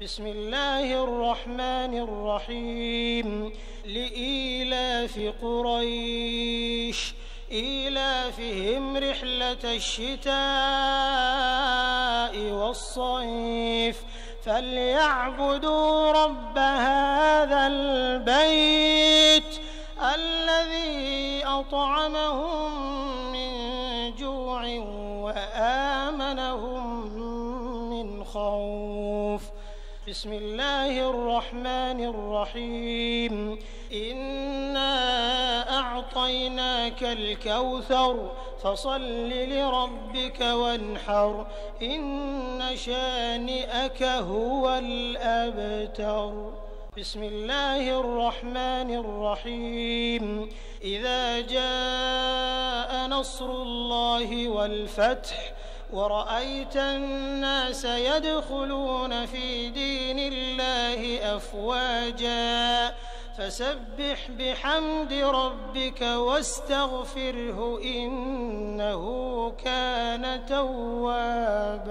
بسم الله الرحمن الرحيم لإيلاف قريش إيلافهم رحلة الشتاء والصيف فليعبدوا رب هذا البيت الذي أطعمهم من جوع وآمنهم من خوف. بسم الله الرحمن الرحيم إنا أعطيناك الكوثر فصل لربك وانحر إن شانئك هو الأبتر. بسم الله الرحمن الرحيم إذا جاء نصر الله والفتح ورأيت الناس يدخلون في دين الله أفواجا فسبح بحمد ربك واستغفره إنه كان توابا.